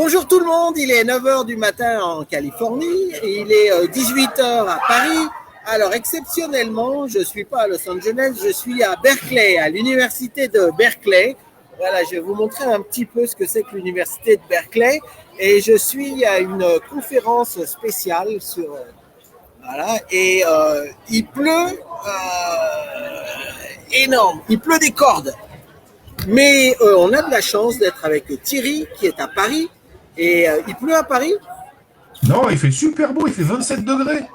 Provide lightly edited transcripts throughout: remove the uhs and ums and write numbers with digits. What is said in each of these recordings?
Bonjour tout le monde, il est 9h du matin en Californie, et il est 18h à Paris. Alors exceptionnellement, je ne suis pas à Los Angeles, je suis à Berkeley, à l'université de Berkeley. Voilà, je vais vous montrer un petit peu ce que c'est que l'université de Berkeley. Et je suis à une conférence spéciale sur... voilà, et il pleut énorme, il pleut des cordes. Mais on a de la chance d'être avec Thierry qui est à Paris. Et il pleut à Paris? Non, il fait super beau, il fait 27 degrés.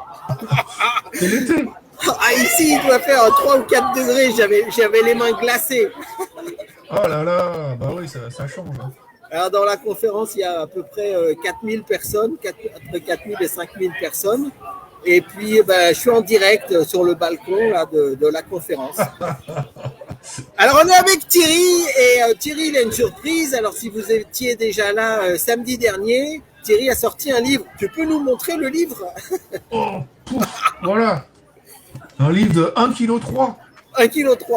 C'est l'été. Ah, ici, il doit faire 3 ou 4 degrés, j'avais les mains glacées. Oh là là, bah oui, ça change. Alors, dans la conférence, il y a à peu près 4000 personnes, entre 4000 et 5000 personnes. Et puis, je suis en direct sur le balcon là, de la conférence. Alors, on est avec Thierry, et Thierry, il a une surprise. Alors, si vous étiez déjà là samedi dernier, Thierry a sorti un livre. Tu peux nous montrer le livre? Oh, voilà. Un livre de 1,3 kg. 1,3 kg.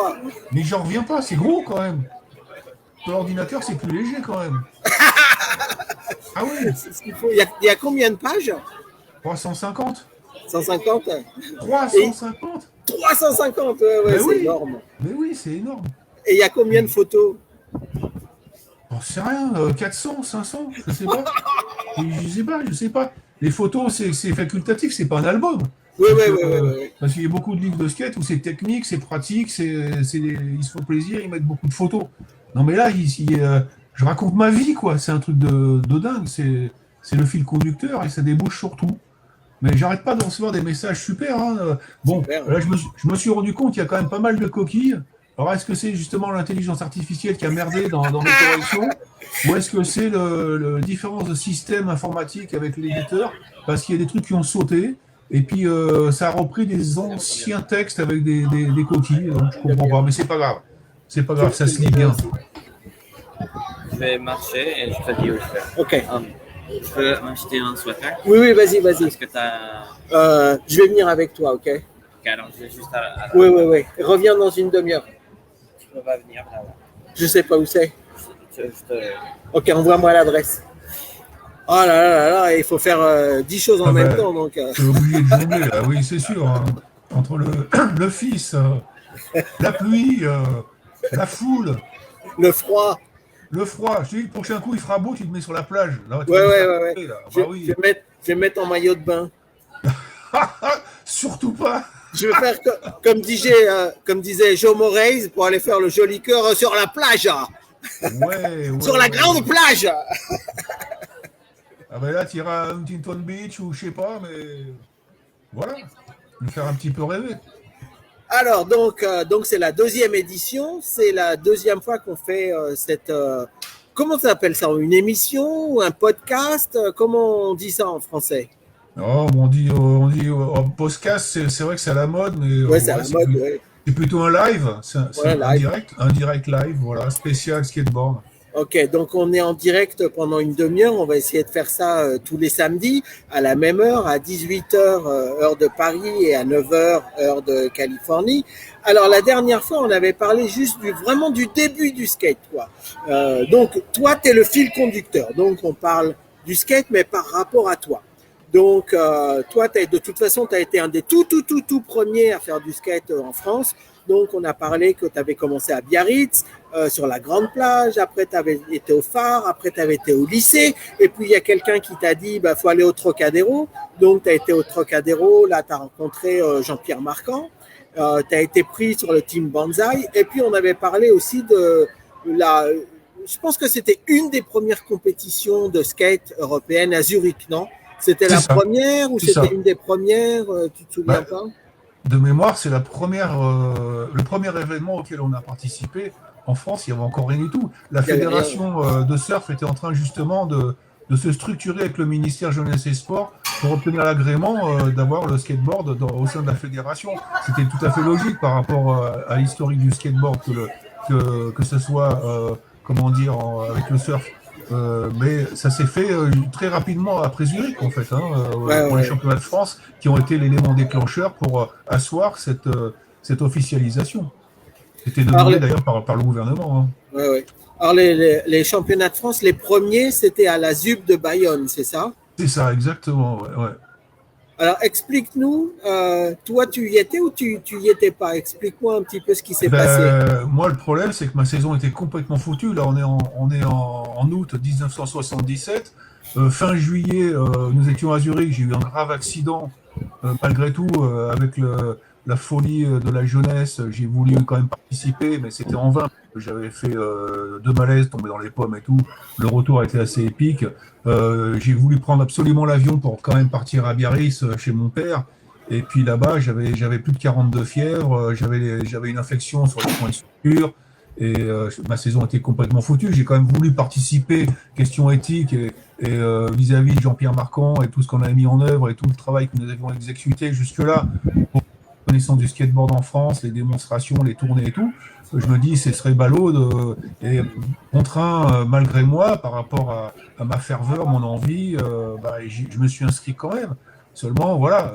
Mais j'en reviens pas, c'est gros quand même. Sur l'ordinateur, c'est plus léger quand même. Ah oui. C'est ce qu'il faut. Il y a combien de pages? 350. 150? 350. 350, ouais, c'est oui. énorme. Mais oui, c'est énorme. Et il y a combien de photos? J'en sais rien, 400, 500, je sais pas. Je sais pas. Les photos, c'est facultatif, c'est pas un album. Oui. Parce qu'il y a beaucoup de livres de skate où c'est technique, c'est pratique, ils se font plaisir, ils mettent beaucoup de photos. Non mais là, je raconte ma vie, quoi. C'est un truc de dingue. C'est le fil conducteur et ça débouche sur tout. Mais j'arrête pas de recevoir des messages super. Hein. Bon, super, là, je me suis rendu compte qu'il y a quand même pas mal de coquilles. Alors, est-ce que c'est justement l'intelligence artificielle qui a merdé dans mes corrections, ou est-ce que c'est la différence de système informatique avec l'éditeur, parce qu'il y a des trucs qui ont sauté, et puis ça a repris des anciens textes avec des coquilles, donc je comprends pas, mais c'est pas grave. C'est pas grave, ça se lit bien. Je vais marcher et je te dis où je vais. Ok. Je peux m'acheter un sweater? Oui, vas-y. Est-ce que je vais venir avec toi, ok? Ok, alors je vais juste à... Oui. Reviens dans une demi-heure. Tu peux pas venir là-bas. Je sais pas où c'est. Ok, envoie-moi l'adresse. Oh là, il faut faire 10 choses en même temps. Donc, t'es obligé de jongler, là. Oui, c'est sûr. Hein. Entre le fils, la pluie, la foule. Le froid. Le froid. Je te dis, le prochain coup, il fera beau, tu te mets sur la plage. Là, ouais. Je vais mettre en maillot de bain. Surtout pas. Je vais faire comme disait Joe Moraes pour aller faire le joli cœur sur la plage. Ouais. Sur la grande plage. Ah ben là, tu iras à Huntington Beach ou je sais pas, mais voilà. Me faire un petit peu rêver. Alors, donc c'est la 2e édition. C'est la 2e fois qu'on fait cette... comment ça s'appelle ça? Une émission ou un podcast? Comment on dit ça en français? Oh, on dit podcast, c'est vrai que c'est à la mode, mais c'est à la mode. C'est plutôt un live. C'est live. Un direct live, voilà, spécial skateboard. Ok, donc on est en direct pendant une demi-heure. On va essayer de faire ça tous les samedis à la même heure, à 18h heure de Paris et à 9h heure de Californie. Alors la dernière fois, on avait parlé juste vraiment du début du skate, quoi. Donc toi, tu es le fil conducteur. Donc on parle du skate, mais par rapport à toi. Donc toi, de toute façon, tu as été un des tout premiers à faire du skate en France. Donc, on a parlé que tu avais commencé à Biarritz, sur la grande plage. Après, tu avais été au phare. Après, tu avais été au lycée. Et puis, il y a quelqu'un qui t'a dit, faut aller au Trocadéro. Donc, tu as été au Trocadéro. Là, tu as rencontré Jean-Pierre Marquand. Tu as été pris sur le team Banzai. Et puis, on avait parlé aussi de je pense que c'était une des premières compétitions de skate européenne à Zurich, non? C'était la première ou c'était une des premières? Tu te souviens pas? De mémoire, c'est le premier événement auquel on a participé. En France, il n'y avait encore rien du tout. La fédération de surf était en train justement de se structurer avec le ministère Jeunesse et Sport pour obtenir l'agrément d'avoir le skateboard au sein de la fédération. C'était tout à fait logique par rapport à l'historique du skateboard que ce soit, avec le surf. Mais ça s'est fait très rapidement après Zurich, en fait, pour les championnats de France, qui ont été l'élément déclencheur pour asseoir cette officialisation. C'était demandé d'ailleurs par le gouvernement. Oui. Alors, les championnats de France, les premiers, c'était à la ZUP de Bayonne, c'est ça? C'est ça, exactement. Ouais, ouais. Alors, explique-nous, toi, tu y étais ou tu y étais pas? Explique-moi un petit peu ce qui s'est passé. Moi, le problème, c'est que ma saison était complètement foutue. Là, on est en août 1977. Fin juillet, nous étions à Zurich. J'ai eu un grave accident. Malgré tout, avec la folie de la jeunesse, j'ai voulu quand même participer, mais c'était en vain. J'avais fait 2 malaises, tombé dans les pommes et tout. Le retour a été assez épique. J'ai voulu prendre absolument l'avion pour quand même partir à Biarritz chez mon père. Et puis là-bas, j'avais plus de 42 fièvres, j'avais une infection sur les points de suture, et ma saison était complètement foutue. J'ai quand même voulu participer, question éthique, et vis-à-vis de Jean-Pierre Marquand et tout ce qu'on a mis en œuvre et tout le travail que nous avions exécuté jusque-là pour la connaissance du skateboard en France, les démonstrations, les tournées et tout. Je me dis, ce serait ballot et contraint malgré moi par rapport à ma ferveur, mon envie, je me suis inscrit quand même. Seulement, voilà,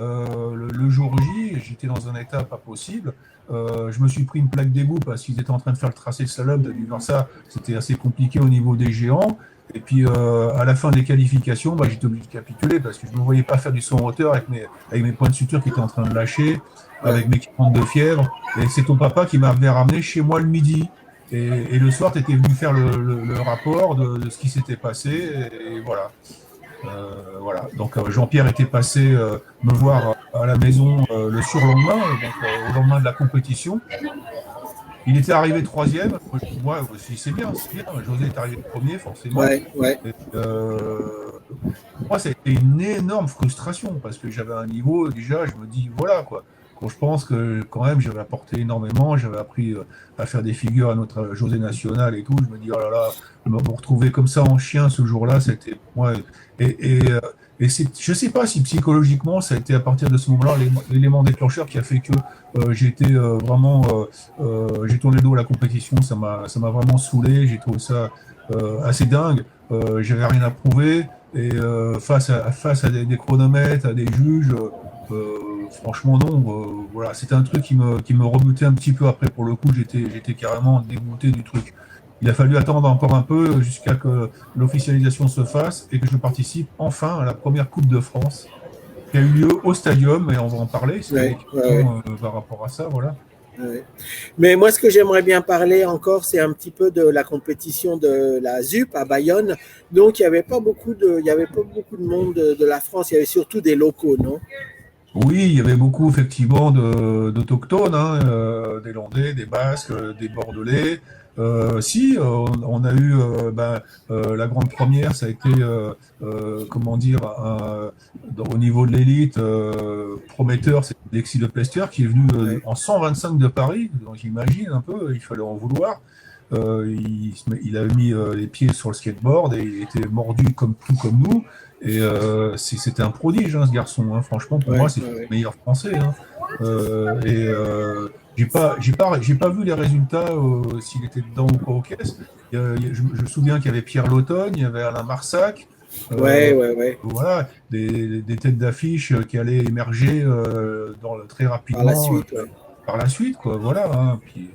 le jour J, j'étais dans un état pas possible. Je me suis pris une plaque d'égout parce qu'ils étaient en train de faire le tracé de slalom. Dans ça, c'était assez compliqué au niveau des géants. Et puis, à la fin des qualifications, j'étais obligé de capituler parce que je ne me voyais pas faire du saut en hauteur avec mes points de suture qui étaient en train de lâcher, avec mes 42 fièvres. Et c'est ton papa qui m'avait ramené chez moi le midi. Et le soir, tu étais venu faire le rapport de ce qui s'était passé. Et voilà. Voilà. Donc Jean-Pierre était passé me voir à la maison le surlendemain, donc au lendemain de la compétition. Il était arrivé troisième. Moi, c'est bien. José est arrivé premier, forcément. Ouais, ouais. Et, moi, ça a été une énorme frustration parce que j'avais un niveau, déjà, je me dis, voilà, quoi. Quand je pense que quand même, j'avais apporté énormément, j'avais appris à faire des figures à notre José national et tout. Je me dis, oh là là, me retrouver comme ça en chien ce jour-là, c'était moi. Et je sais pas si psychologiquement, ça a été à partir de ce moment-là l'élément déclencheur qui a fait que j'ai été j'ai tourné le dos à la compétition. Ça m'a vraiment saoulé. J'ai trouvé ça assez dingue. J'avais rien à prouver et face à des chronomètres, à des juges. Franchement non, voilà, c'était un truc qui me rebutait un petit peu après. Pour le coup, j'étais carrément dégoûté du truc. Il a fallu attendre encore un peu jusqu'à que l'officialisation se fasse et que je participe enfin à la première Coupe de France qui a eu lieu au Stadium, et on va en parler par rapport à ça, voilà. Ouais. Mais moi, ce que j'aimerais bien parler encore, c'est un petit peu de la compétition de la ZUP à Bayonne. Donc, il n'y avait pas beaucoup de monde de la France, il y avait surtout des locaux, non? Oui, il y avait beaucoup effectivement d'autochtones, des Landais, des Basques, des Bordelais. On a eu la grande première, ça a été comment dire au niveau de l'élite prometteur, c'est Alexis Le Pester qui est venu en 125 de Paris. Donc j'imagine un peu, il fallait en vouloir. Il avait mis les pieds sur le skateboard et il était mordu tout comme nous. Et c'était un prodige, ce garçon. Franchement, pour moi, c'est le meilleur français. J'ai pas vu les résultats s'il était dedans ou pas aux caisses. Je me souviens qu'il y avait Pierre Lautonne, il y avait Alain Marsac. Voilà, des têtes d'affiche qui allaient émerger très rapidement par la suite, quoi. Voilà. Puis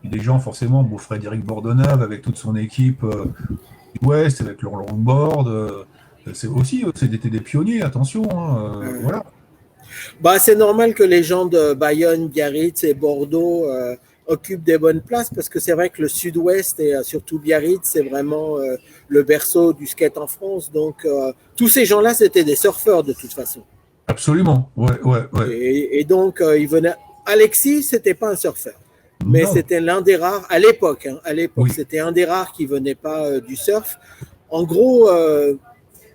des gens, forcément, Frédéric Bordonnave avec toute son équipe du Ouest, avec leur longboard. C'était des pionniers, attention. Voilà. C'est normal que les gens de Bayonne, Biarritz et Bordeaux occupent des bonnes places parce que c'est vrai que le Sud-Ouest et surtout Biarritz, c'est vraiment le berceau du skate en France. Donc, tous ces gens-là, c'était des surfeurs de toute façon. Absolument, ouais. Et donc, ils venaient. Alexis, c'était pas un surfeur, mais c'était l'un des rares à l'époque. C'était un des rares qui venait pas du surf. En gros,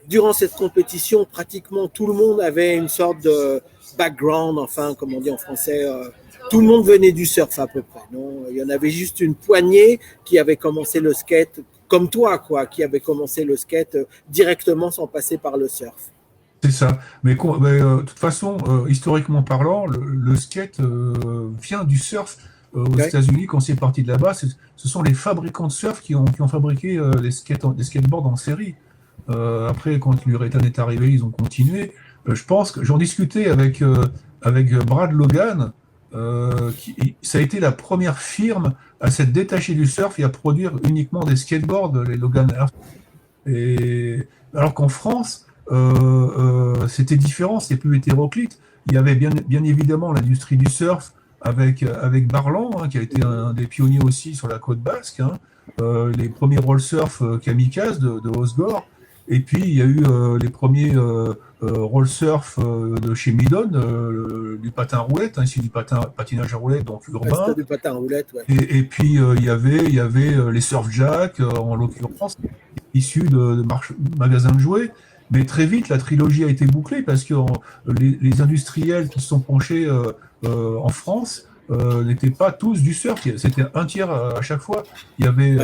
durant cette compétition, pratiquement tout le monde avait une sorte de background, enfin, comme on dit en français. Tout le monde venait du surf à peu près. Non, il y en avait juste une poignée qui avait commencé le skate, comme toi, quoi, qui avait commencé le skate directement sans passer par le surf. C'est ça. Mais de toute façon, historiquement parlant, le skate vient du surf. Aux États-Unis, quand c'est parti de là-bas, ce sont les fabricants de surf qui ont fabriqué des skateboards en série. Après, quand l'urethane est arrivé, ils ont continué. Je pense que j'en discutais avec Brad Logan, ça a été la première firme à s'être détachée du surf et à produire uniquement des skateboards, les Logan Air. Et alors qu'en France, c'était différent, c'était plus hétéroclite. Il y avait bien évidemment l'industrie du surf avec Barland, hein, qui a été un des pionniers aussi sur la côte basque, hein, les premiers roll surf kamikazes de Osgore. Et puis il y a eu les premiers roll surf de chez Midon, du patin à roulette, hein, ici du patinage à roulette, donc urbain. C'était du patin à roulette, ouais. Et puis il y avait les surf jacks, en l'occurrence, issus de magasins de jouets. Mais très vite, la trilogie a été bouclée parce que les industriels qui se sont penchés en France n'étaient pas tous du surf. C'était un tiers à chaque fois. Il y avait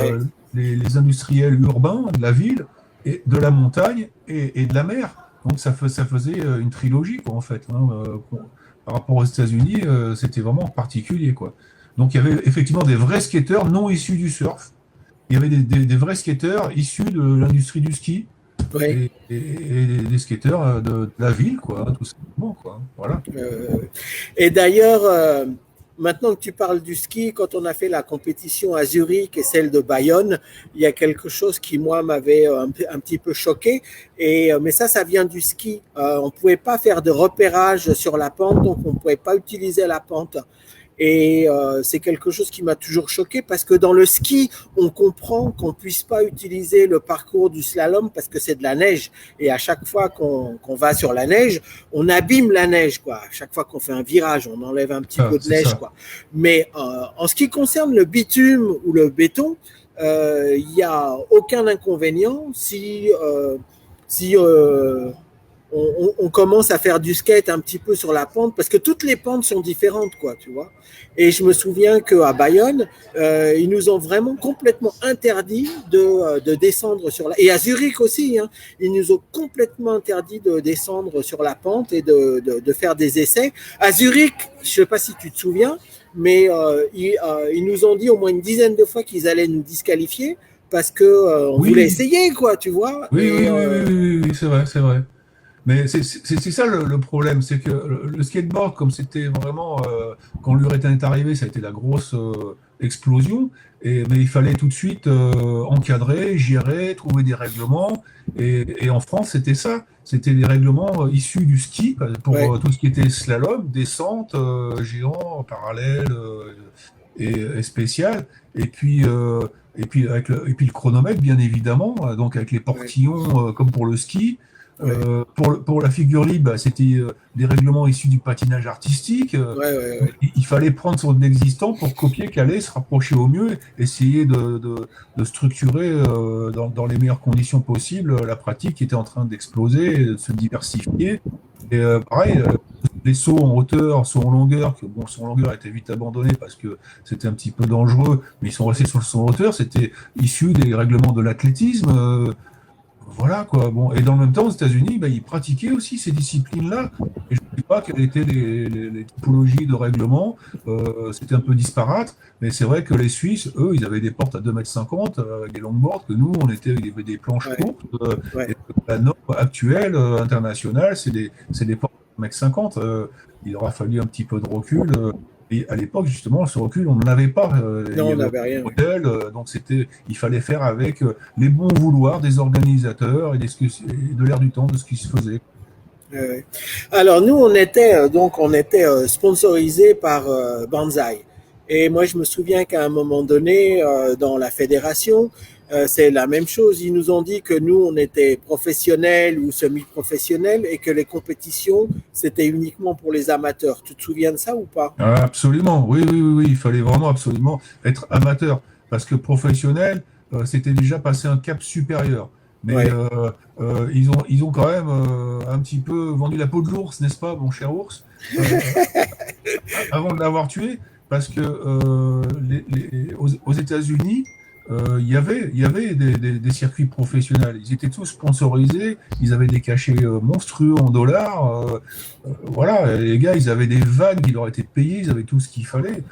les industriels urbains de la ville, et de la montagne et de la mer. Donc ça faisait une trilogie, quoi, en fait. Hein, par rapport aux États-Unis, c'était vraiment particulier, quoi. Donc il y avait effectivement des vrais skateurs non issus du surf. Il y avait des vrais skateurs issus de l'industrie du ski. Ouais. Et des skateurs de la ville, quoi, tout simplement, quoi. Voilà. Et d'ailleurs, maintenant que tu parles du ski, quand on a fait la compétition à Zurich et celle de Bayonne, il y a quelque chose qui, moi, m'avait un petit peu choqué. Mais ça vient du ski. On ne pouvait pas faire de repérage sur la pente, donc on ne pouvait pas utiliser la pente. Et c'est quelque chose qui m'a toujours choqué parce que dans le ski, on comprend qu'on ne puisse pas utiliser le parcours du slalom parce que c'est de la neige. Et à chaque fois qu'on va sur la neige, on abîme la neige, quoi. À chaque fois qu'on fait un virage, on enlève un petit peu de neige, quoi. Mais en ce qui concerne le bitume ou le béton, il n'y a aucun inconvénient si on commence à faire du skate un petit peu sur la pente parce que toutes les pentes sont différentes, quoi, tu vois. Et je me souviens qu'à Bayonne, ils nous ont vraiment complètement interdit de descendre sur la... Et à Zurich aussi, hein, ils nous ont complètement interdit de descendre sur la pente et de faire des essais. À Zurich, je ne sais pas si tu te souviens, mais ils nous ont dit au moins une dizaine de fois qu'ils allaient nous disqualifier parce qu'on voulait essayer, quoi, tu vois. Oui, c'est vrai, c'est vrai. Mais c'est ça le problème, c'est que le skateboard, comme c'était vraiment, quand l'urethane est arrivé, ça a été la grosse explosion, mais il fallait tout de suite encadrer, gérer, trouver des règlements, et en France, c'était ça, c'était des règlements issus du ski, pour tout ce qui était slalom, descente, géant, parallèle et spécial, et puis le chronomètre, bien évidemment, donc avec les portillons, comme pour le ski. Pour la figure libre, c'était des règlements issus du patinage artistique. Il fallait prendre sur de l'existant pour copier, caler, se rapprocher au mieux, essayer de structurer dans les meilleures conditions possibles la pratique qui était en train d'exploser, de se diversifier. Et pareil, les sauts en hauteur, sauts en longueur, le saut en longueur a été vite abandonné parce que c'était un petit peu dangereux, mais ils sont restés sur le saut en hauteur, c'était issu des règlements de l'athlétisme. Voilà, quoi. Bon, et dans le même temps, aux États-Unis, ils pratiquaient aussi ces disciplines-là. Et je ne sais pas quelles étaient les typologies de règlement. C'était un peu disparate, mais c'est vrai que les Suisses, eux, ils avaient des portes à 2,50 m avec des longboards, que nous, on était avec des planches courtes. Et la norme actuelle, internationale, c'est des portes à 2,50 m. Il aura fallu un petit peu de recul. Et à l'époque, justement, ce recul, on ne l'avait pas. Non, on n'avait rien. Modèle, donc il fallait faire avec les bons vouloirs des organisateurs et de l'air du temps, de ce qui se faisait. Alors nous, on était sponsorisé par Banzai. Et moi, je me souviens qu'à un moment donné, dans la fédération, c'est la même chose. Ils nous ont dit que nous, on était professionnels ou semi-professionnels et que les compétitions, c'était uniquement pour les amateurs. Tu te souviens de ça ou pas? Absolument, oui. Il fallait vraiment absolument être amateur. Parce que professionnel, c'était déjà passé un cap supérieur. Mais ils ont quand même un petit peu vendu la peau de l'ours, n'est-ce pas, mon cher ours, avant de l'avoir tué. Parce que aux États-Unis, il y avait des circuits professionnels. Ils étaient tous sponsorisés, ils avaient des cachets monstrueux en dollars. Voilà, les gars, ils avaient des vannes qui leur étaient payées, ils avaient tout ce qu'il fallait.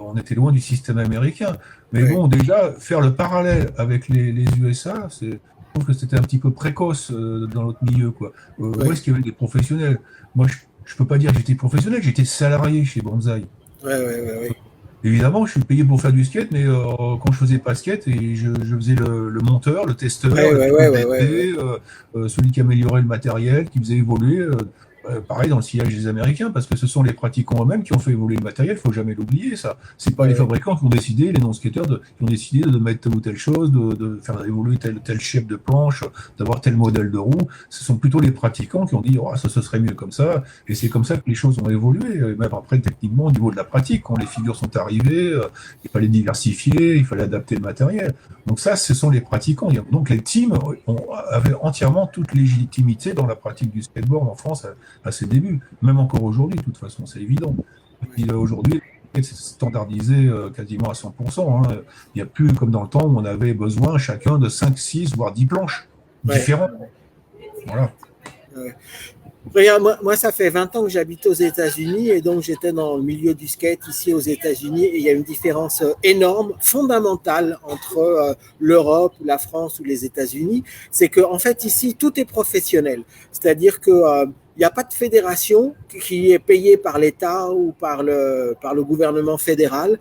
On était loin du système américain. Mais bon, déjà, faire le parallèle avec les USA, je trouve que c'était un petit peu précoce dans notre milieu, quoi. Où est-ce qu'il y avait des professionnels? Moi, je ne peux pas dire que j'étais professionnel, j'étais salarié chez Banzai. Ouais. Évidemment, je suis payé pour faire du skate, mais quand je faisais pas skate, et je faisais le monteur, le testeur, le pilote d'essai, celui qui améliorait le matériel, qui faisait évoluer. Pareil dans le sillage des Américains, parce que ce sont les pratiquants eux-mêmes qui ont fait évoluer le matériel, il faut jamais l'oublier, ça. C'est pas les fabricants qui ont décidé, les non-skateurs, qui ont décidé de mettre telle ou telle chose, de faire évoluer tel shape de planche, d'avoir tel modèle de roue. Ce sont plutôt les pratiquants qui ont dit, oh, ça, ce serait mieux comme ça, et c'est comme ça que les choses ont évolué, et même après, techniquement, au niveau de la pratique, quand les figures sont arrivées, il fallait diversifier, il fallait adapter le matériel. Donc ça, ce sont les pratiquants. Donc les teams avaient entièrement toute légitimité dans la pratique du skateboard en France à ses débuts, même encore aujourd'hui, de toute façon, c'est évident. Et puis aujourd'hui, c'est standardisé quasiment à 100%. Hein. Il n'y a plus comme dans le temps où on avait besoin chacun de 5, 6, voire 10 planches différentes. Voilà. Regarde, moi, ça fait 20 ans que j'habite aux États-Unis et donc j'étais dans le milieu du skate ici aux États-Unis et il y a une différence énorme, fondamentale entre l'Europe, la France ou les États-Unis. C'est qu'en fait, ici, tout est professionnel. C'est-à-dire que il n'y a pas de fédération qui est payée par l'État ou par le gouvernement fédéral.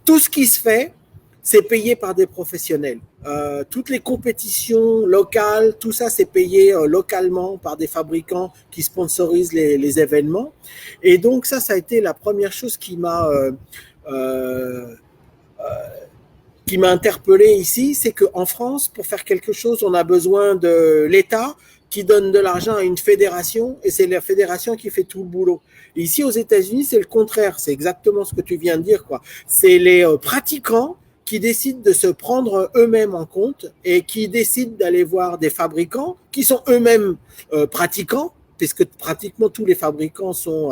Tout ce qui se fait, c'est payé par des professionnels. Toutes les compétitions locales, tout ça, c'est payé localement par des fabricants qui sponsorisent les événements. Et donc ça a été la première chose qui m'a interpellé ici, c'est qu'en France, pour faire quelque chose, on a besoin de l'État qui donne de l'argent à une fédération et c'est la fédération qui fait tout le boulot. Et ici, aux États-Unis, c'est le contraire. C'est exactement ce que tu viens de dire, quoi. C'est les pratiquants qui décident de se prendre eux-mêmes en compte et qui décident d'aller voir des fabricants qui sont eux-mêmes pratiquants, puisque pratiquement tous les fabricants sont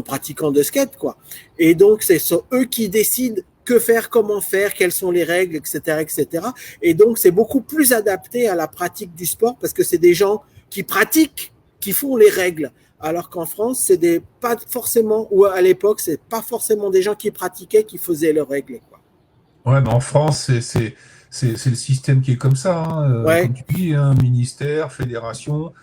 pratiquants de skate, quoi. Et donc, c'est eux qui décident que faire, comment faire, quelles sont les règles, etc., etc. Et donc, c'est beaucoup plus adapté à la pratique du sport parce que c'est des gens qui pratiquent, qui font les règles. Alors qu'en France, c'est pas forcément, ou à l'époque, c'est pas forcément des gens qui pratiquaient qui faisaient leurs règles, quoi. Ouais, mais en France, c'est le système qui est comme ça. Hein. Comme tu dis, hein, ministère, fédération,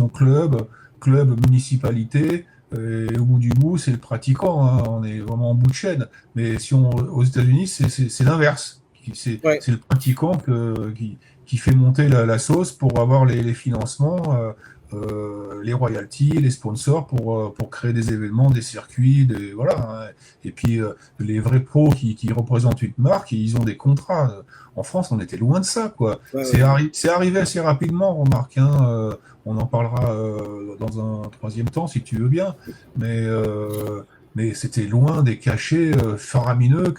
club, municipalité. Et au bout du bout, c'est le pratiquant. Hein. On est vraiment en bout de chaîne. Mais aux États-Unis, c'est l'inverse. C'est le pratiquant qui fait monter la sauce pour avoir les financements. Les royalties, les sponsors pour créer des événements, des circuits, voilà. Hein. Et puis les vrais pros qui représentent une marque, ils ont des contrats. En France, on était loin de ça, quoi. C'est arrivé assez rapidement, remarque. Hein. On en parlera dans un troisième temps, si tu veux bien. Mais c'était loin des cachets faramineux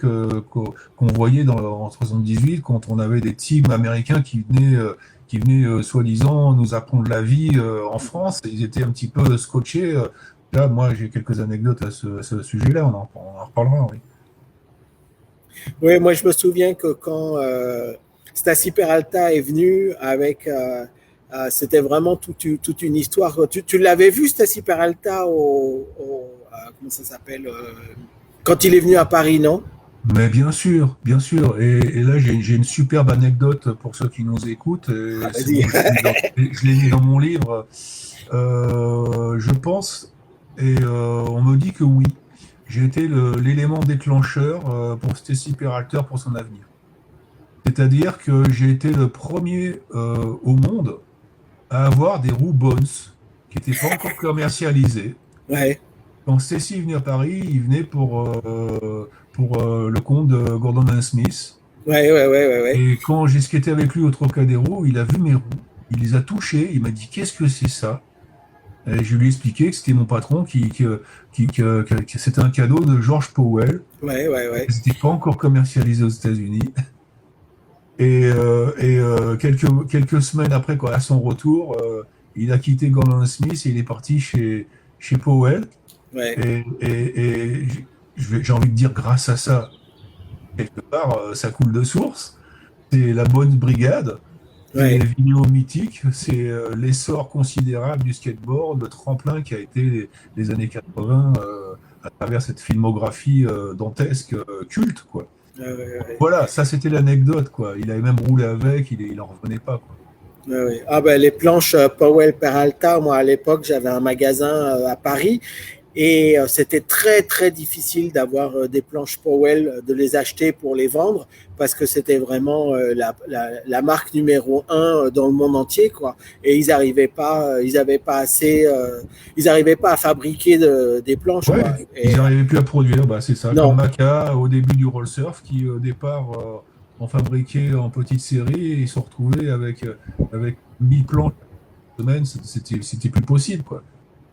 qu'on voyait en 78 quand on avait des teams américains qui venaient soi-disant nous apprendre la vie en France. Ils étaient un petit peu scotchés. Là, moi, j'ai quelques anecdotes à ce sujet-là. On en reparlera, oui. Oui, moi, je me souviens que quand Stassi Peralta est venu avec... c'était vraiment toute une histoire. Tu l'avais vu, Stassi Peralta, comment ça s'appelle quand il est venu à Paris, non? Mais bien sûr, bien sûr. Et là, j'ai une superbe anecdote pour ceux qui nous écoutent. Je l'ai mis dans mon livre. Je pense, et on me dit que oui, j'ai été l'élément déclencheur pour Stassi Peralta pour son avenir. C'est-à-dire que j'ai été le premier au monde à avoir des roues Bones qui n'étaient pas encore commercialisées. Ouais. Quand Stassi est venu à Paris, il venait pour le compte de Gordon Smith. Ouais. Et quand j'ai skaté avec lui au Trocadéro, il a vu mes roues, il les a touchées, il m'a dit qu'est-ce que c'est ça? Et je lui ai expliqué que c'était mon patron que c'était un cadeau de George Powell. Ouais. C'était pas encore commercialisé aux États-Unis. Et quelques semaines après, à son retour, il a quitté Gordon Smith et il est parti chez Powell. Ouais. Et j'ai envie de dire, grâce à ça, quelque part, ça coule de source. C'est la bonne brigade, c'est les vidéos mythiques, c'est l'essor considérable du skateboard, le tremplin qui a été les années 80 à travers cette filmographie dantesque, culte, quoi. Voilà, ça c'était l'anecdote, quoi. Il avait même roulé avec, il en revenait pas, quoi. Ah ben les planches Powell Peralta, moi à l'époque j'avais un magasin à Paris Et c'était très très difficile d'avoir des planches Powell, de les acheter pour les vendre, parce que c'était vraiment la marque numéro un dans le monde entier, quoi. Et ils n'arrivaient pas, ils avaient pas assez, ils n'arrivaient pas à fabriquer des planches, Ouais, quoi. ils Et n'arrivaient plus à produire, bah, c'est ça, comme non, Maca au début du roll surf, qui au départ en fabriquait en petite série, et ils se retrouvaient avec 1000 planches par semaine, c'était plus possible, quoi.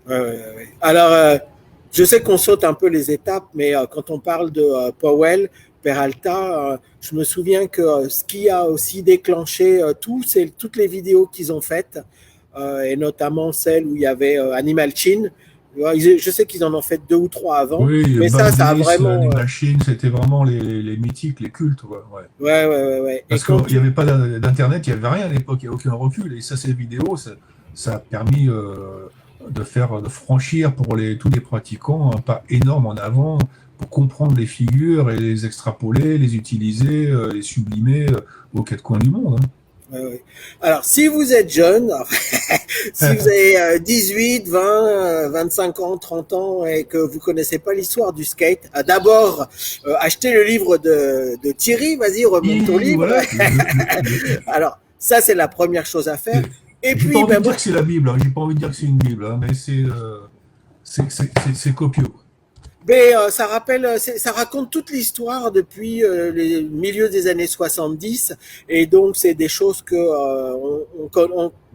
ouais, ouais, ouais. Alors, je sais qu'on saute un peu les étapes, mais quand on parle de Powell, Peralta, je me souviens que ce qui a aussi déclenché tout, c'est toutes les vidéos qu'ils ont faites, et notamment celle où il y avait Animal Chin. Je sais qu'ils en ont fait deux ou trois avant, Oui, mais ça a Bambis, vraiment. Animal Machine, c'était vraiment les mythiques, les cultes, quoi, ouais. Ouais, ouais, ouais, ouais. Et Parce qu'il n'y avait pas d'Internet, il n'y avait rien à l'époque, il n'y avait aucun recul. Et ça, ces vidéos, ça a permis de franchir pour tous les pratiquants un pas énorme en avant pour comprendre les figures et les extrapoler, les utiliser, les sublimer aux quatre coins du monde, ouais, ouais. Alors, si vous êtes jeune, si vous hein. avez 18, 20, 25 ans, 30 ans et que vous connaissez pas l'histoire du skate, d'abord, achetez le livre de Thierry. Vas-y, remonte ton Et livre. voilà, Alors, ça, c'est la première chose à faire. Et j'ai pas puis, envie ben de moi, dire que c'est la Bible, hein, j'ai pas envie de dire que c'est une Bible, hein, mais c'est copieux. mais ça raconte toute l'histoire depuis les milieux des années 70, et donc c'est des choses que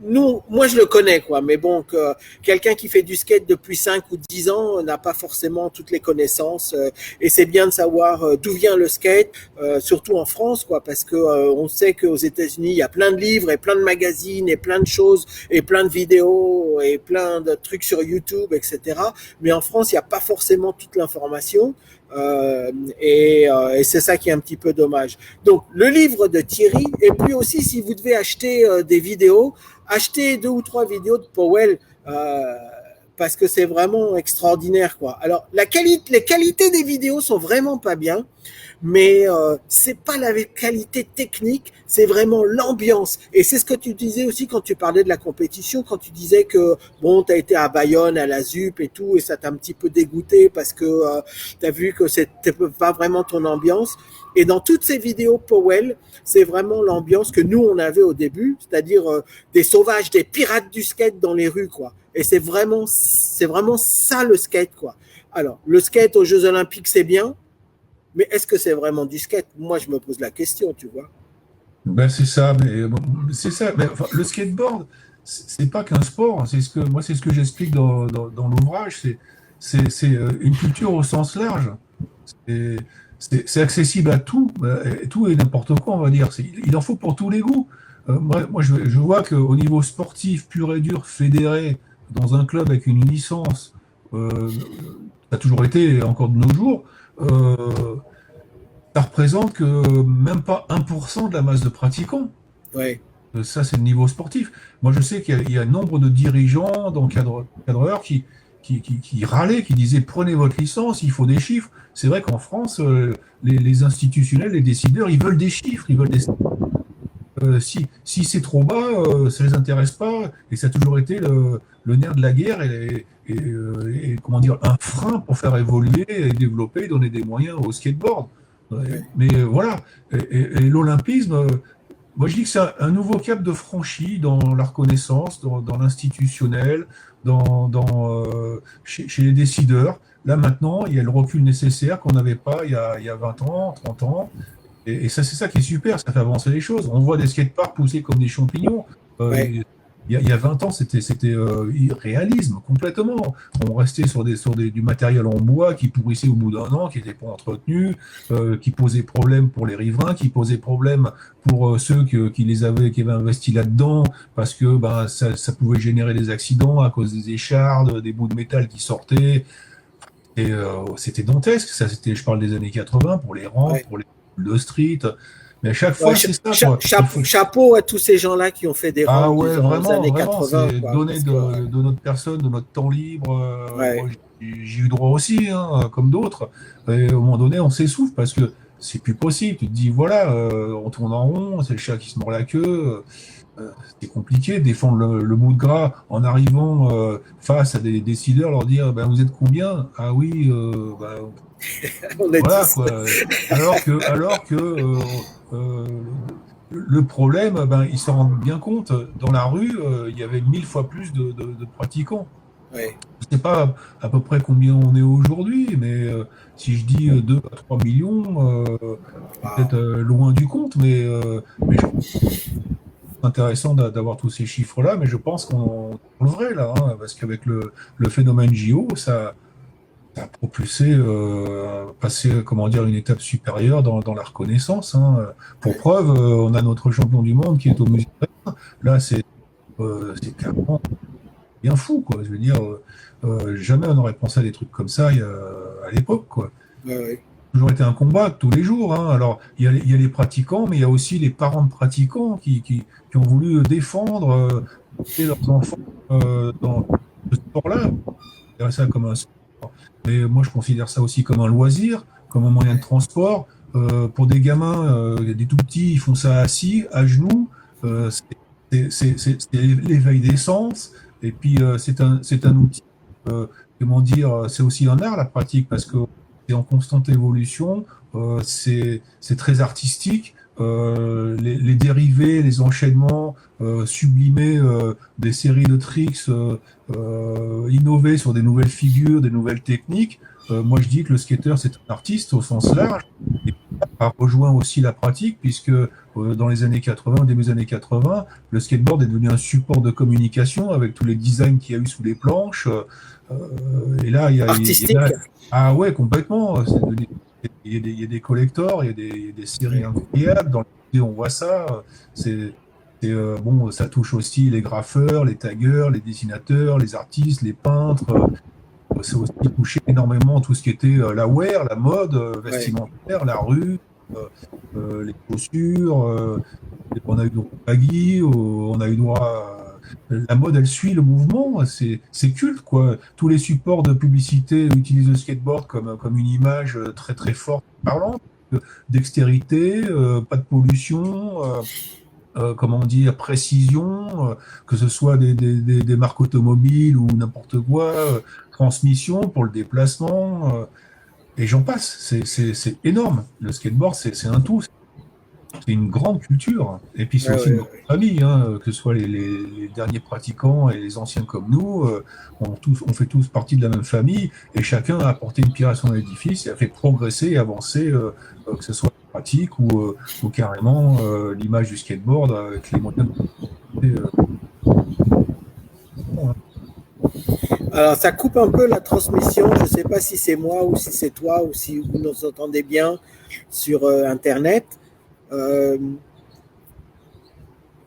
nous, moi je le connais, quoi, mais bon, que quelqu'un qui fait du skate depuis 5 ou 10 ans n'a pas forcément toutes les connaissances, et c'est bien de savoir d'où vient le skate, surtout en France, quoi, parce que on sait qu'aux États-Unis il y a plein de livres et plein de magazines et plein de choses et plein de vidéos et plein de trucs sur YouTube, etc. Mais en France, il n'y a pas forcément toute l'information, et c'est ça qui est un petit peu dommage. Donc, le livre de Thierry, et puis aussi, si vous devez acheter des vidéos, achetez 2 ou 3 vidéos de Powell, parce que c'est vraiment extraordinaire, quoi. Alors, les qualités des vidéos sont vraiment pas bien, mais c'est pas la qualité technique, c'est vraiment l'ambiance. Et c'est ce que tu disais aussi quand tu parlais de la compétition, quand tu disais que bon, t'as été à Bayonne, à la ZUP et tout, et ça t'a un petit peu dégoûté parce que t'as vu que c'était pas vraiment ton ambiance. Et dans toutes ces vidéos Powell, c'est vraiment l'ambiance que nous on avait au début, c'est-à-dire des sauvages, des pirates du skate dans les rues, quoi. Et c'est vraiment ça le skate, quoi. Alors, le skate aux Jeux Olympiques, c'est bien, mais est-ce que c'est vraiment du skate? Moi, je me pose la question, tu vois. Ben, c'est ça, mais bon, c'est ça. Mais, enfin, le skateboard, c'est pas qu'un sport, hein, c'est ce que j'explique dans l'ouvrage. C'est une culture au sens large. C'est c'est accessible à tout, tout et n'importe quoi, on va dire. Il en faut pour tous les goûts. Moi je vois qu'au niveau sportif, pur et dur, fédéré, dans un club avec une licence, ça a toujours été, et encore de nos jours, euh, ça représente que même pas 1% de la masse de pratiquants. Ouais, Ça, c'est le niveau sportif. Moi, je sais qu'il y a un nombre de dirigeants, d'encadreurs qui râlaient, qui disaient prenez votre licence, il faut des chiffres. C'est vrai qu'en France, les institutionnels, les décideurs, ils veulent des chiffres, ils veulent des. Si c'est trop bas, ça les intéresse pas, et ça a toujours été le nerf de la guerre et comment dire un frein pour faire évoluer et développer, donner des moyens au skateboard. ouais, Mais voilà, et l'olympisme. Moi, je dis que c'est un nouveau cap de franchi dans la reconnaissance, dans l'institutionnel, chez les décideurs. Là, maintenant, il y a le recul nécessaire qu'on n'avait pas il y a 20 ans, 30 ans. Et ça, c'est ça qui est super, ça fait avancer les choses. On voit des skateparks pousser comme des champignons. ouais, Il y a 20 ans, c'était irréalisme, complètement. On restait du matériel en bois qui pourrissait au bout d'un an, qui n'était pas entretenu, qui posait problème pour les riverains, qui posait problème pour ceux qui avaient investi là-dedans, parce que ben, ça pouvait générer des accidents à cause des échardes, des bouts de métal qui sortaient. Et c'était dantesque. Je parle des années 80 pour les rampes, ouais. pour les de street. Mais à chaque Ouais, fois, c'est ça, quoi. chapeau à tous ces gens-là qui ont fait des Ah rampes ouais, dans les vraiment, années vraiment, 80, c'est quoi. donner Parce que, de notre personne, de notre temps libre. ouais, Moi, j'ai eu droit aussi, hein, comme d'autres. Et à un moment donné, on s'essouffle parce que c'est plus possible. Tu te dis, voilà, on tourne en rond, c'est le chat qui se mord la queue. c'est compliqué de défendre le bout de gras en arrivant face à des décideurs, leur dire vous êtes combien? Ah oui, On est voilà 10. quoi. Alors que euh, le problème, ils s'en rendent bien compte. Dans la rue, il y avait 1000 fois plus de pratiquants. Ouais. Je ne sais pas à peu près combien on est aujourd'hui, mais si je dis 2 à 3 millions, peut-être loin du compte, mais je pense que c'est intéressant d'avoir tous ces chiffres-là, mais je pense qu'on est dans le vrai là, hein, parce qu'avec le phénomène JO, ça a propulsé, passer, comment dire, une étape supérieure dans la reconnaissance, hein. Pour preuve, on a notre champion du monde qui est au musée. Là, c'est carrément bien fou, quoi. Je veux dire, jamais on n'aurait pensé à des trucs comme ça à l'époque, quoi. Ouais. Toujours été un combat tous les jours, hein. Alors, il y a les pratiquants, mais il y a aussi les parents de pratiquants qui ont voulu défendre leurs enfants dans ce sport-là. C'est ça comme un sport. Mais moi, je considère ça aussi comme un loisir, comme un moyen de transport. Pour des gamins, des tout petits, ils font ça assis, à genoux. C'est l'éveil des sens. Et puis, c'est un outil, comment dire, c'est aussi un art, la pratique, parce que c'est en constante évolution. C'est très artistique. Les dérivés, les enchaînements sublimés, des séries de tricks innover sur des nouvelles figures, des nouvelles techniques. Moi, je dis que le skater, c'est un artiste au sens large. Et ça rejoint aussi la pratique, puisque dans les années 80, au début des années 80, le skateboard est devenu un support de communication avec tous les designs qu'il y a eu sous les planches. Et là, Artistique. Ah ouais, complètement. Il y a des collectors, il y a des séries incroyables. Dans les on voit ça. Bon, ça touche aussi les graffeurs, les taggeurs, les dessinateurs, les artistes, les peintres. C'est aussi touché énormément tout ce qui était la wear, la mode vestimentaire, la rue, les chaussures. On a eu droit à baggy, on a eu droit la mode, elle suit le mouvement, c'est culte, quoi. Tous les supports de publicité utilisent le skateboard comme une image très très forte, parlante, dextérité, pas de pollution. Comment dire, précision, que ce soit des marques automobiles ou n'importe quoi, transmission pour le déplacement, et j'en passe. C'est énorme. Le skateboard, c'est un tout. C'est une grande culture. Et puis c'est aussi une grande famille, hein, que ce soit les derniers pratiquants et les anciens comme nous, on fait tous partie de la même famille, et chacun a apporté une pierre à son édifice et a fait progresser et avancer, que ce soit pratique ou carrément l'image du skateboard avec les moyens de... Alors, ça coupe un peu la transmission. Je ne sais pas si c'est moi ou si c'est toi ou si vous nous entendez bien sur Internet.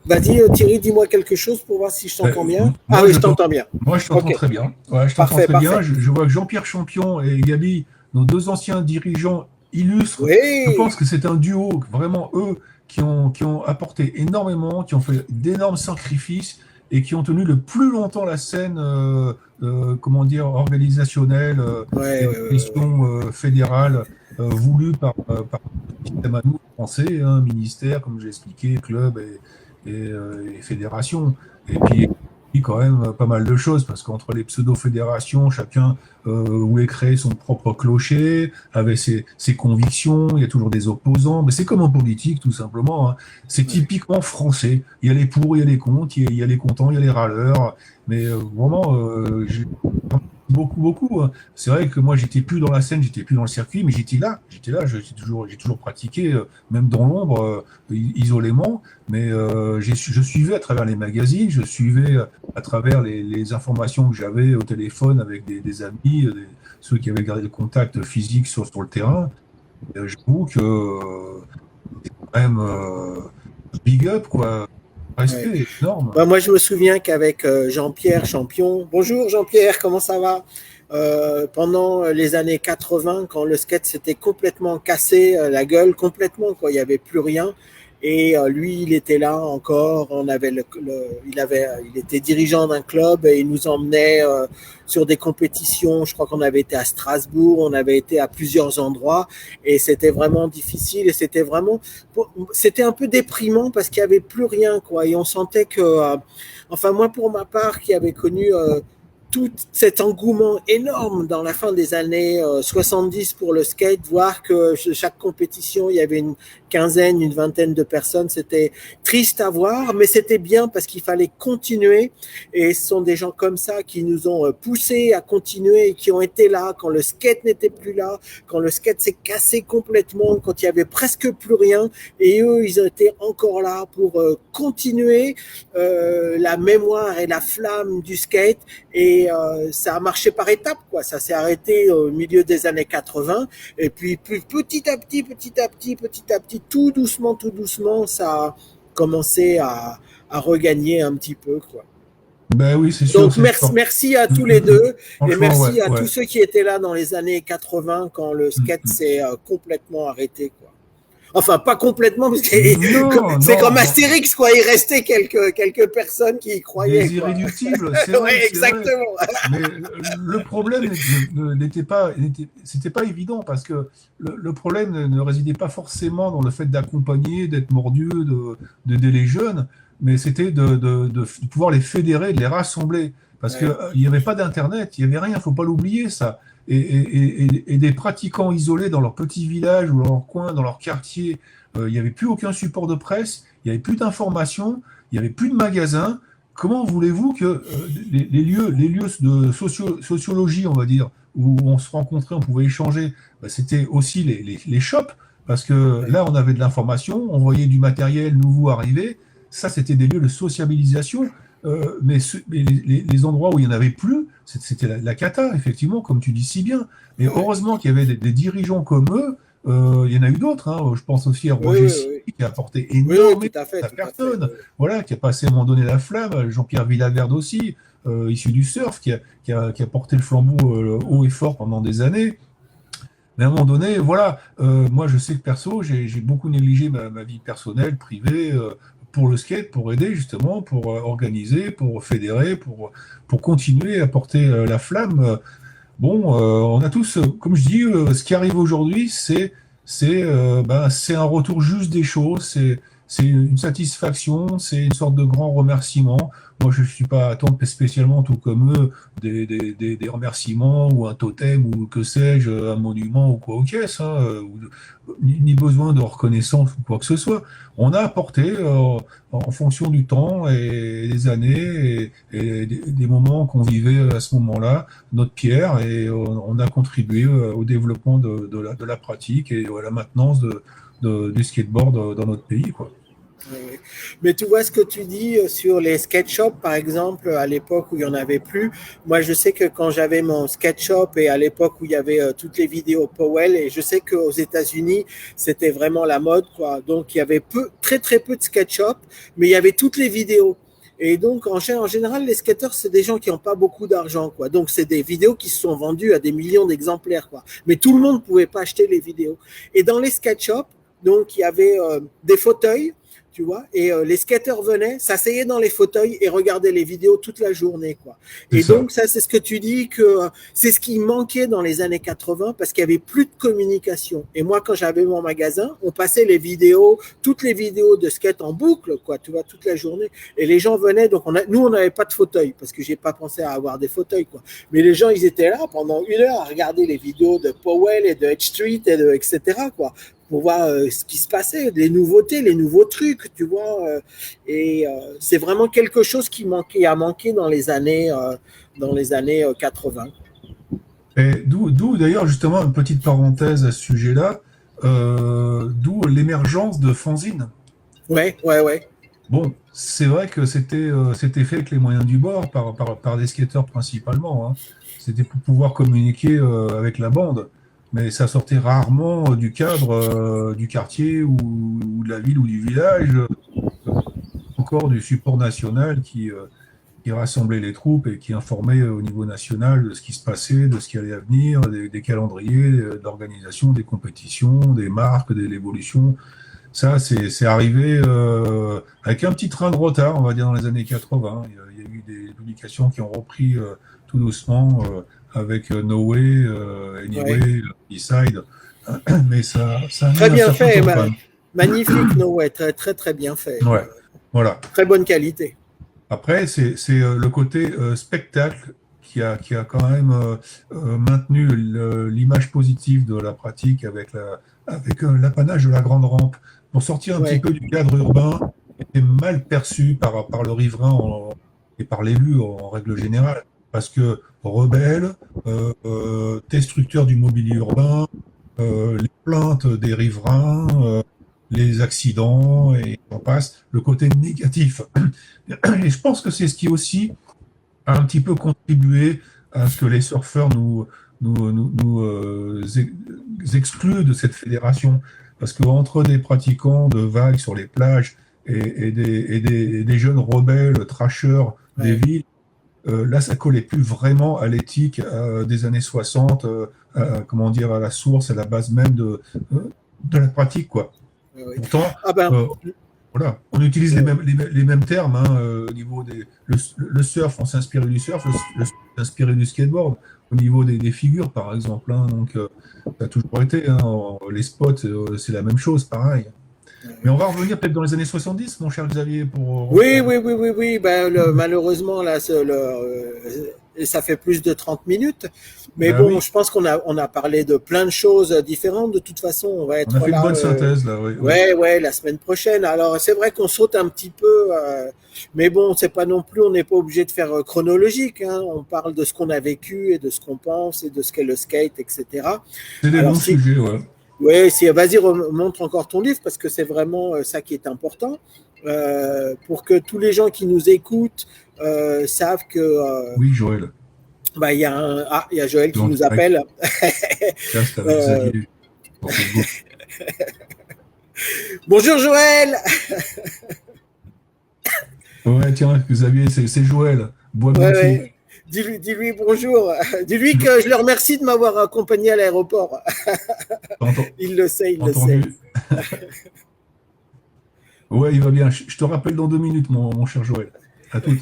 Vas-y Thierry, dis-moi quelque chose pour voir si je t'entends bien. Ah oui, je t'entends bien. Moi, je t'entends très bien. Ouais, je t'entends très bien. Je vois que Jean-Pierre Champion et Gabi, nos deux anciens dirigeants illustres, je pense que c'est un duo, vraiment eux, qui ont apporté énormément, qui ont fait d'énormes sacrifices et qui ont tenu le plus longtemps la scène, comment dire, organisationnelle, question fédérale, voulue par le système à nous français, hein, ministère, comme j'ai expliqué, club et fédération. Et puis quand même pas mal de choses, parce qu'entre les pseudo-fédérations, chacun voulait créer son propre clocher, avait ses convictions, il y a toujours des opposants, mais c'est comme en politique tout simplement, hein. C'est typiquement français, il y a les pour, il y a les contre, il y a les contents, il y a les râleurs, mais vraiment, beaucoup, hein. C'est vrai que moi j'étais plus dans la scène, j'étais plus dans le circuit, mais j'ai toujours pratiqué, même dans l'ombre, isolément, mais je suivais à travers les magazines, je suivais à travers les informations que j'avais au téléphone avec des amis, ceux qui avaient gardé le contact physique sur le terrain. J'avoue que c'est quand même big up, quoi. Respect énorme. Bah, moi, je me souviens qu'avec Jean-Pierre Champion, bonjour Jean-Pierre, comment ça va? Pendant les années 80, quand le skate s'était complètement cassé la gueule, complètement, quoi, il n'y avait plus rien. Et lui, il était là encore. Il était dirigeant d'un club et il nous emmenait sur des compétitions. Je crois qu'on avait été à Strasbourg, on avait été à plusieurs endroits et c'était vraiment difficile et c'était un peu déprimant parce qu'il y avait plus rien, quoi. Et on sentait que, enfin moi pour ma part, qui avait connu tout cet engouement énorme dans la fin des années 70 pour le skate, voir que chaque compétition, il y avait une quinzaine, une vingtaine de personnes, c'était triste à voir, mais c'était bien parce qu'il fallait continuer. Et ce sont des gens comme ça qui nous ont poussés à continuer et qui ont été là quand le skate n'était plus là, quand le skate s'est cassé complètement, quand il y avait presque plus rien. Et eux, ils ont été encore là pour continuer la mémoire et la flamme du skate. Et ça a marché par étapes, quoi. Ça s'est arrêté au milieu des années 80. Et puis petit à petit, tout doucement, ça a commencé à regagner un petit peu, quoi. Ben oui, c'est sûr. Donc merci à tous les deux et merci ouais, à tous ceux qui étaient là dans les années 80 quand le skate s'est complètement arrêté, quoi. Enfin, pas complètement, parce que c'est comme Astérix, quoi. Il restait quelques personnes qui y croyaient. Des irréductibles, c'est vrai. Ouais, exactement. Mais le problème c'était pas évident parce que le problème ne résidait pas forcément dans le fait d'accompagner, d'être mordieux, d'aider les jeunes, mais c'était de pouvoir les fédérer, de les rassembler. Parce qu'il n'y avait pas d'Internet, il n'y avait rien, il faut pas l'oublier, ça. Et des pratiquants isolés dans leur petit village ou dans leur coin, dans leur quartier, il n'y avait plus aucun support de presse, il n'y avait plus d'informations, il n'y avait plus de magasins. Comment voulez-vous que les lieux de sociologie, on va dire, où on se rencontrait, on pouvait échanger, c'était aussi les shops, parce que là, on avait de l'information, on voyait du matériel nouveau arriver. Ça, c'était des lieux de sociabilisation. Mais les endroits où il n'y en avait plus, c'était la cata, effectivement, comme tu dis si bien. Mais heureusement qu'il y avait des dirigeants comme eux. Il y en a eu d'autres. Hein. Je pense aussi à Roger Sy, qui a apporté énormément à personne. Voilà, qui a passé à un moment donné la flamme. Jean-Pierre Villaverde aussi, issu du surf, qui a porté le flambeau haut et fort pendant des années. Mais à un moment donné, voilà, moi je sais que perso, j'ai beaucoup négligé ma vie personnelle, privée, pour le skate, pour aider justement, pour organiser, pour fédérer, pour continuer à porter la flamme. Bon, on a tous, comme je dis, ce qui arrive aujourd'hui, c'est un retour juste des choses, c'est une satisfaction, c'est une sorte de grand remerciement. Moi, je ne suis pas à attendre spécialement, tout comme eux, des remerciements ou un totem ou que sais-je, un monument ou quoi au caisse, hein, ni besoin de reconnaissance ou quoi que ce soit. On a apporté, en fonction du temps et des années et des moments qu'on vivait à ce moment-là, notre pierre et on a contribué au développement de la pratique et à la maintenance du skateboard dans notre pays, quoi. Oui. Mais tu vois ce que tu dis sur les skate shops, par exemple, à l'époque où il n'y en avait plus. Moi, je sais que quand j'avais mon skate shop et à l'époque où il y avait toutes les vidéos Powell, et je sais qu'aux États-Unis, c'était vraiment la mode, quoi. Donc, il y avait très peu de skate shops, mais il y avait toutes les vidéos. Et donc, en général, les skateurs, c'est des gens qui n'ont pas beaucoup d'argent, quoi. Donc, c'est des vidéos qui se sont vendues à des millions d'exemplaires, quoi. Mais tout le monde ne pouvait pas acheter les vidéos. Et dans les skate shops, donc, il y avait des fauteuils, tu vois, et les skateurs venaient, s'asseyaient dans les fauteuils et regardaient les vidéos toute la journée, quoi. Et donc, ça, c'est ce que tu dis, que c'est ce qui manquait dans les années 80 parce qu'il y avait plus de communication. Et moi, quand j'avais mon magasin, on passait les vidéos, toutes les vidéos de skate en boucle, quoi, tu vois, toute la journée. Et les gens venaient, donc nous, on n'avait pas de fauteuil parce que j'ai pas pensé à avoir des fauteuils, quoi. Mais les gens, ils étaient là pendant 1 heure à regarder les vidéos de Powell et de H Street et etc., quoi, pour voir ce qui se passait, les nouveautés, les nouveaux trucs, tu vois. C'est vraiment quelque chose qui a manqué dans les années 80. Et d'où d'ailleurs, justement, une petite parenthèse à ce sujet-là, d'où l'émergence de fanzines. Ouais. Bon, c'est vrai que c'était fait avec les moyens du bord, par des skateurs principalement, hein. C'était pour pouvoir communiquer avec la bande. Mais ça sortait rarement du cadre du quartier ou de la ville ou du village, encore du support national qui rassemblait les troupes et qui informait au niveau national de ce qui se passait, de ce qui allait à venir, des calendriers, d'organisation, des compétitions, des marques, de l'évolution. Ça, c'est arrivé avec un petit train de retard, on va dire, dans les années 80. Il y a eu des publications qui ont repris tout doucement avec No Way, Anyway, Ouais. Decide. Mais ça a mis Très un bien certain fait, temps quand même. magnifique, no way, très très très bien fait, Ouais, voilà. très bonne qualité. Après, c'est le côté spectacle qui a quand même maintenu l'image positive de la pratique avec l'apanage de la grande rampe. Pour sortir un petit Ouais, peu du cadre urbain, était mal perçu par le riverain et par l'élu en règle générale. Parce que rebelle, destructeur du mobilier urbain, les plaintes des riverains, les accidents et on passe, le côté négatif. Et je pense que c'est ce qui aussi a un petit peu contribué à ce que les surfeurs nous excluent de cette fédération. Parce qu'entre des pratiquants de vagues sur les plages et des jeunes rebelles, trasheurs des ouais. villes, là, ça collait plus vraiment à l'éthique des années 60, comment dire, à la source, à la base même de la pratique, quoi. Ouais, ouais. Pourtant, Ah ben, euh, voilà, on utilise ouais. les mêmes termes hein, au niveau le surf, on s'est inspiré du surf, le surf s'est inspiré du skateboard, au niveau des figures, par exemple. Hein, donc, ça a toujours été, hein, les spots, c'est la même chose, pareil. Mais on va revenir peut-être dans les années 70, mon cher Xavier, Oui, pour... oui, oui, oui, oui. Ben, malheureusement, là, ça fait plus de 30 minutes. Mais Ben bon, oui, je pense on a parlé de plein de choses différentes. De toute façon, on va on a être fait une là. bonne synthèse, là, oui, oui. Ouais, ouais, la semaine prochaine. Alors, c'est vrai qu'on saute un petit peu. Mais bon, c'est pas non plus, on n'est pas obligé de faire chronologique. Hein. On parle de ce qu'on a vécu et de ce qu'on pense et de ce qu'est le skate, etc. C'est des Alors, bons si, sujets, ouais. ouais, si, vas-y, montre encore ton livre parce que c'est vraiment ça qui est important pour que tous les gens qui nous écoutent savent que Oui, Joël, bah, il y a Joël tu es qui en nous direct, appelle. podcast avec Euh, Xavier sur Facebook. Bonjour Joël. Ouais, tiens, Xavier, c'est Joël. Bois bien Ouais, dessus. ouais. Dis-lui bonjour. Dis-lui que je le remercie de m'avoir accompagné à l'aéroport. T'as Il le sait, il le sait. entendu? Ouais, il va bien. Je te rappelle dans 2 minutes, mon cher Joël. À toutes.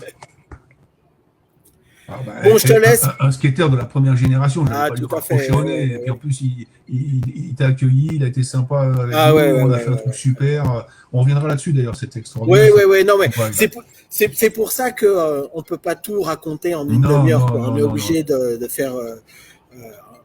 Ah bah, Bon, je te laisse. un skater de la première génération, je n'allais Ah, pas lui tout à raccrocher fait. au Ouais, ouais, nez. Et puis en ouais. plus, il t'a accueilli, il a été sympa avec Ah nous, ouais, ouais, on a ouais, fait un ouais, truc ouais. super. On reviendra là-dessus d'ailleurs, c'est Ouais, extraordinaire ouais, cette ouais, non, mais vague. c'est pour ça que on peut pas tout raconter en une Non, demi-heure, non, quoi. On non, est non, non. obligé de faire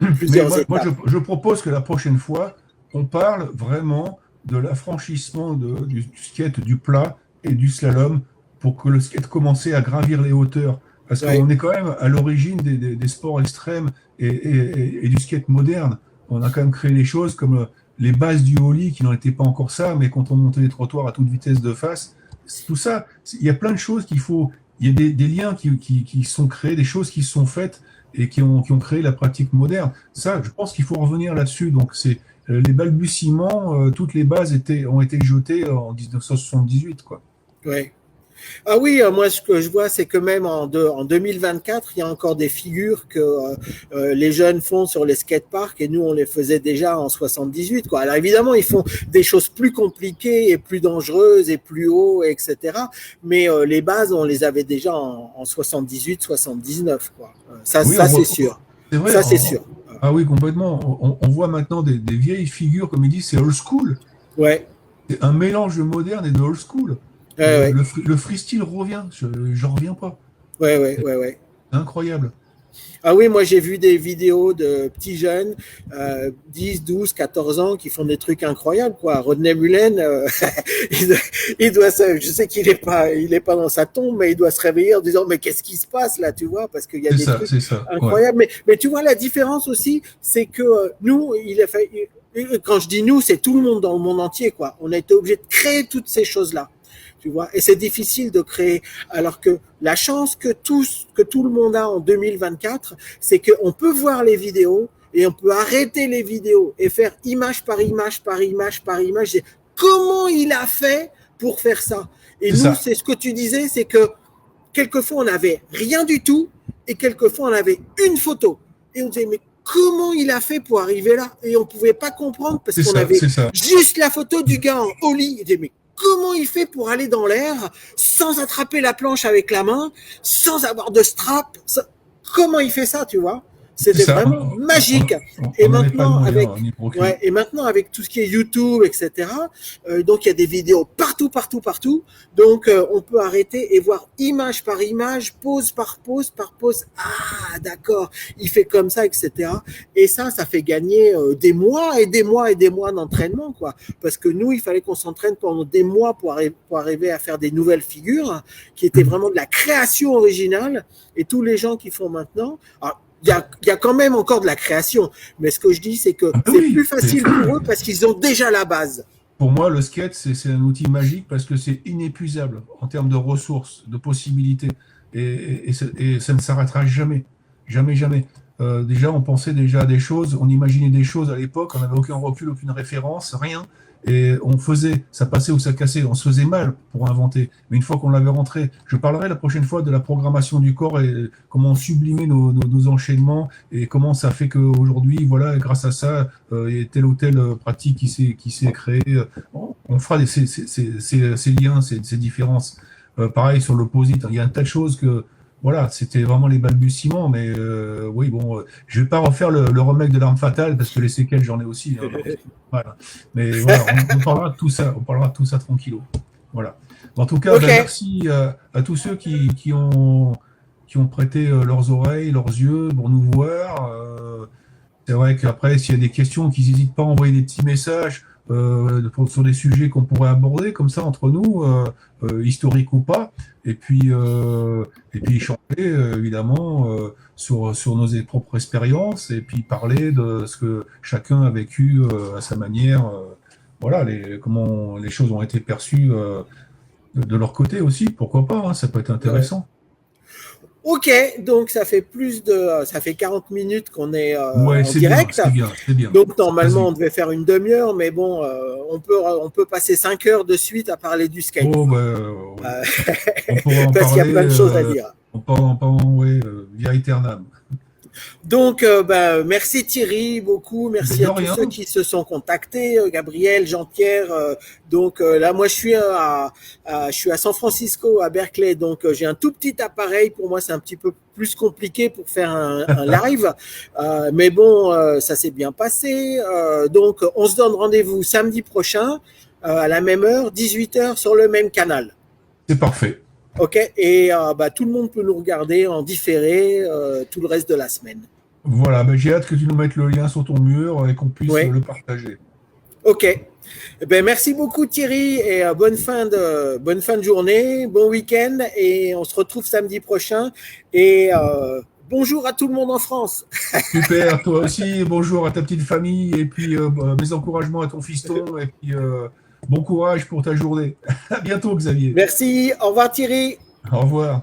Mais plusieurs moi étapes. je propose que la prochaine fois, on parle vraiment de l'affranchissement du skate, du plat et du slalom pour que le skate commence à gravir les hauteurs. Parce Ouais, qu'on est quand même à l'origine des sports extrêmes et du skate moderne. On a quand même créé des choses comme les bases du ollie qui n'en étaient pas encore ça, mais quand on montait les trottoirs à toute vitesse de face, tout ça, il y a plein de choses qu'il faut. Il y a des liens qui sont créés, des choses qui sont faites et qui ont créé la pratique moderne. Ça, je pense qu'il faut revenir là-dessus. Donc, c'est les balbutiements, toutes les bases ont été jetées en 1978, quoi. ouais. Ah oui, moi ce que je vois, c'est que même en 2024, il y a encore des figures que les jeunes font sur les skateparks et nous on les faisait déjà en 78, quoi. Alors évidemment, ils font des choses plus compliquées et plus dangereuses et plus haut, etc. Mais les bases, on les avait déjà en 78, 79, quoi. Oui, Ça c'est sûr. c'est vrai. Ça c'est sûr. Ah oui, complètement. On voit maintenant des vieilles figures, comme ils disent, c'est old school. Ouais, C'est un mélange de moderne et de old school. ouais, Le freestyle revient. J'en reviens pas. ouais, ouais, ouais, ouais. C'est incroyable. Ah oui, moi j'ai vu des vidéos de petits jeunes, 10, 12, 14 ans, qui font des trucs incroyables, quoi. Rodney Mullen, je sais il est pas dans sa tombe, mais il doit se réveiller en disant, mais qu'est-ce qui se passe là, tu vois, parce qu'il y a des trucs C'est ça. Ouais. incroyables. Mais tu vois, la différence aussi, c'est que nous, quand je dis nous, c'est tout le monde dans le monde entier, quoi. On a été obligé de créer toutes ces choses-là. Tu vois, et c'est difficile de créer. Alors que la chance que tout le monde a en 2024, c'est qu'on peut voir les vidéos et on peut arrêter les vidéos et faire image par image par image par image. Comment il a fait pour faire ça? Et C'est nous, ça. c'est ce que tu disais, c'est que quelquefois on n'avait rien du tout et quelquefois on avait une photo. Et on disait, mais comment il a fait pour arriver là? Et on pouvait pas comprendre parce qu'on ça, avait c'est ça. juste la photo du gars en ollie. Il disait, mais comment il fait pour aller dans l'air sans attraper la planche avec la main, sans avoir de strap? Comment il fait ça, tu vois? C'était ça. vraiment magique. Et maintenant, avec tout ce qui est YouTube, etc., donc il y a des vidéos partout. Donc, on peut arrêter et voir image par image, pause par pause. Ah, d'accord, il fait comme ça, etc. Et ça fait gagner des mois d'entraînement, quoi. Parce que nous, il fallait qu'on s'entraîne pendant des mois pour arriver à faire des nouvelles figures qui étaient vraiment de la création originale. Et tous les gens qui font maintenant... Alors, il y a quand même encore de la création, mais ce que je dis, c'est que c'est plus facile pour eux parce qu'ils ont déjà la base. Pour moi, le skate, c'est un outil magique parce que c'est inépuisable en termes de ressources, de possibilités, et ça ne s'arrêtera jamais, jamais. Déjà, on pensait déjà à des choses, on imaginait des choses à l'époque, on n'avait aucun recul, aucune référence, rien. Et on faisait, ça passait ou ça cassait, on se faisait mal pour inventer. Mais une fois qu'on l'avait rentré, je parlerai la prochaine fois de la programmation du corps et comment sublimer nos enchaînements et comment ça fait qu'aujourd'hui, voilà, grâce à ça, il y a telle ou telle pratique qui s'est créée. On fera ces liens, ces différences. Pareil sur l'opposite, il y a un tas de choses que, voilà, c'était vraiment les balbutiements, mais oui, bon, je vais pas refaire le remake de l'Arme Fatale parce que les séquelles, j'en ai aussi. Hein, voilà. Mais voilà, on parlera de tout ça, tranquillo. Voilà. En tout cas, merci à tous ceux qui ont prêté leurs oreilles, leurs yeux pour nous voir. C'est vrai qu'après, s'il y a des questions, qu'ils n'hésitent pas à envoyer des petits messages sur des sujets qu'on pourrait aborder comme ça entre nous, historiques ou pas, et puis échanger évidemment sur nos propres expériences, et puis parler de ce que chacun a vécu à sa manière. Voilà, comment les choses ont été perçues de leur côté aussi, pourquoi pas, hein, ça peut être intéressant. Ok, donc ça fait 40 minutes qu'on est en direct. C'est bien. Donc normalement on devait faire une demi-heure, mais bon, on peut passer 5 heures de suite à parler du skate. On pourra en parce qu'il y a plein de choses à dire. On peut en parler via Eternam. Donc, merci Thierry beaucoup, merci à tous ceux qui se sont contactés, Gabriel, Jean-Pierre. Donc là, moi, je suis à San Francisco, à Berkeley, donc j'ai un tout petit appareil. Pour moi, c'est un petit peu plus compliqué pour faire un live, mais bon, ça s'est bien passé. Donc, on se donne rendez-vous samedi prochain à la même heure, 18h sur le même canal. C'est parfait. Ok, et tout le monde peut nous regarder en différé tout le reste de la semaine. Voilà, j'ai hâte que tu nous mettes le lien sur ton mur et qu'on puisse le partager. Ok, merci beaucoup Thierry et bonne fin de journée, bon week-end et on se retrouve samedi prochain et bonjour à tout le monde en France. Super, toi aussi, bonjour à ta petite famille et puis mes encouragements à ton fiston et puis bon courage pour ta journée. À bientôt Xavier. Merci, au revoir Thierry. Au revoir.